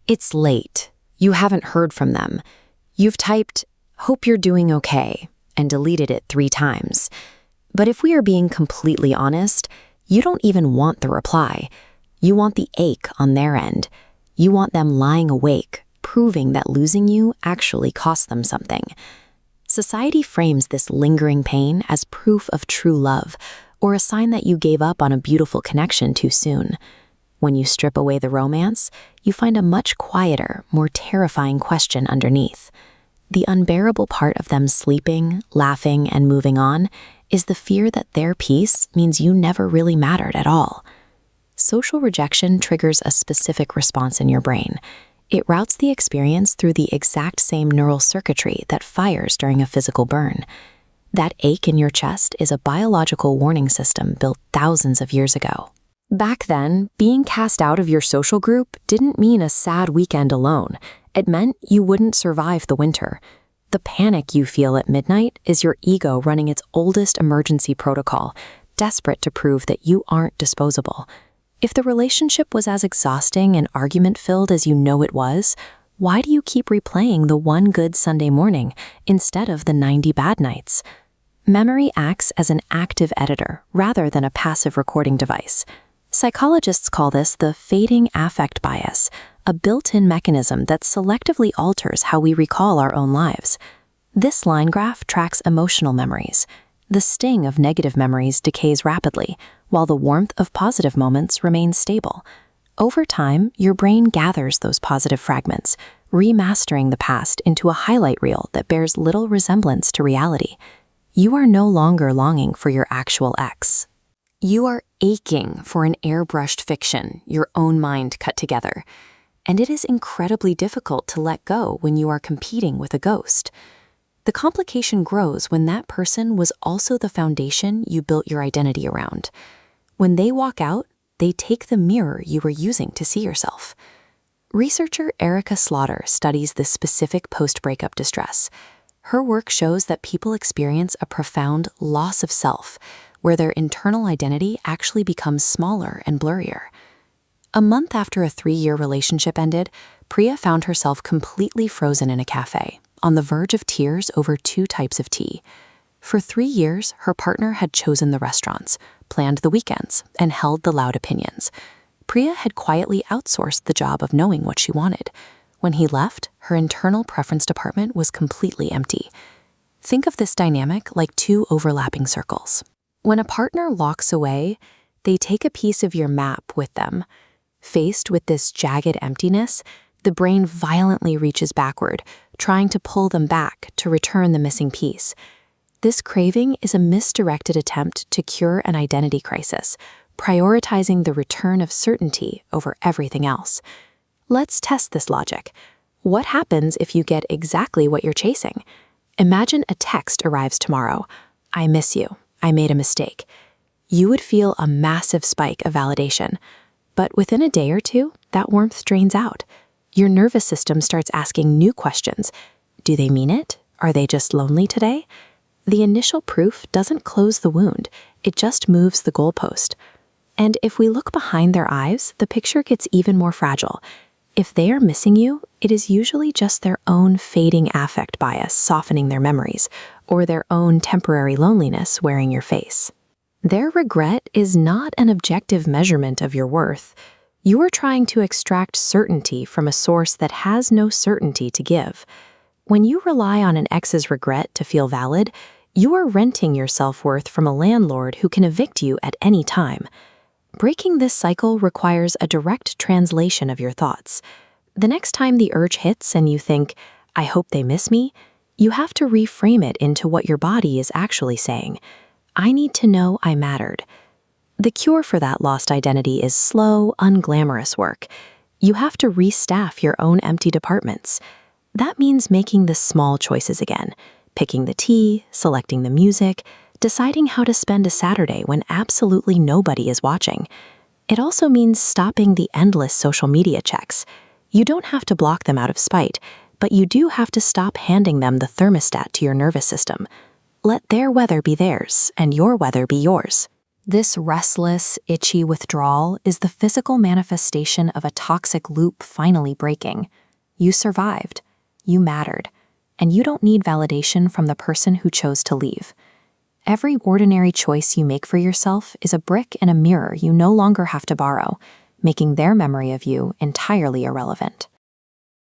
It's late. You haven't heard from them. You've typed, "Hope you're doing okay," and deleted it 3 times. But if we are being completely honest, you don't even want the reply. You want the ache on their end. You want them lying awake, proving that losing you actually cost them something. Society frames this lingering pain as proof of true love, or a sign that you gave up on a beautiful connection too soon. When you strip away the romance, you find a much quieter, more terrifying question underneath. The unbearable part of them sleeping, laughing, and moving on is the fear that their peace means you never really mattered at all. Social rejection triggers a specific response in your brain. It routes the experience through the exact same neural circuitry that fires during a physical burn. That ache in your chest is a biological warning system built thousands of years ago. Back then, being cast out of your social group didn't mean a sad weekend alone. It meant you wouldn't survive the winter. The panic you feel at midnight is your ego running its oldest emergency protocol, desperate to prove that you aren't disposable. If the relationship was as exhausting and argument-filled as you know it was, why do you keep replaying the one good Sunday morning instead of the 90 bad nights? Memory acts as an active editor rather than a passive recording device. Psychologists call this the fading affect bias, a built-in mechanism that selectively alters how we recall our own lives. This line graph tracks emotional memories. The sting of negative memories decays rapidly, while the warmth of positive moments remains stable. Over time, your brain gathers those positive fragments, remastering the past into a highlight reel that bears little resemblance to reality. You are no longer longing for your actual ex. You are aching for an airbrushed fiction, your own mind cut together. And it is incredibly difficult to let go when you are competing with a ghost. The complication grows when that person was also the foundation you built your identity around. When they walk out, they take the mirror you were using to see yourself. Researcher Erica Slaughter studies this specific post-breakup distress. Her work shows that people experience a profound loss of self, where their internal identity actually becomes smaller and blurrier. A month after a 3-year relationship ended, Priya found herself completely frozen in a cafe, on the verge of tears over 2 types of tea. For 3 years, her partner had chosen the restaurants, planned the weekends, and held the loud opinions. Priya had quietly outsourced the job of knowing what she wanted. When he left, her internal preference department was completely empty. Think of this dynamic like 2 overlapping circles. When a partner walks away, they take a piece of your map with them. Faced with this jagged emptiness, the brain violently reaches backward, trying to pull them back to return the missing piece. This craving is a misdirected attempt to cure an identity crisis, prioritizing the return of certainty over everything else. Let's test this logic. What happens if you get exactly what you're chasing? Imagine a text arrives tomorrow. "I miss you. I made a mistake." You would feel a massive spike of validation. But within a day or 2, that warmth drains out. Your nervous system starts asking new questions. Do they mean it? Are they just lonely today? The initial proof doesn't close the wound. It just moves the goalpost. And if we look behind their eyes, the picture gets even more fragile. If they are missing you, it is usually just their own fading affect bias softening their memories, or their own temporary loneliness wearing your face. Their regret is not an objective measurement of your worth. You are trying to extract certainty from a source that has no certainty to give. When you rely on an ex's regret to feel valid, you are renting your self-worth from a landlord who can evict you at any time. Breaking this cycle requires a direct translation of your thoughts. The next time the urge hits and you think, "I hope they miss me," you have to reframe it into what your body is actually saying. "I need to know I mattered." The cure for that lost identity is slow, unglamorous work. You have to restaff your own empty departments. That means making the small choices again, picking the tea, selecting the music, deciding how to spend a Saturday when absolutely nobody is watching. It also means stopping the endless social media checks. You don't have to block them out of spite, but you do have to stop handing them the thermostat to your nervous system. Let their weather be theirs, and your weather be yours. This restless, itchy withdrawal is the physical manifestation of a toxic loop finally breaking. You survived, you mattered, and you don't need validation from the person who chose to leave. Every ordinary choice you make for yourself is a brick in a mirror you no longer have to borrow, making their memory of you entirely irrelevant.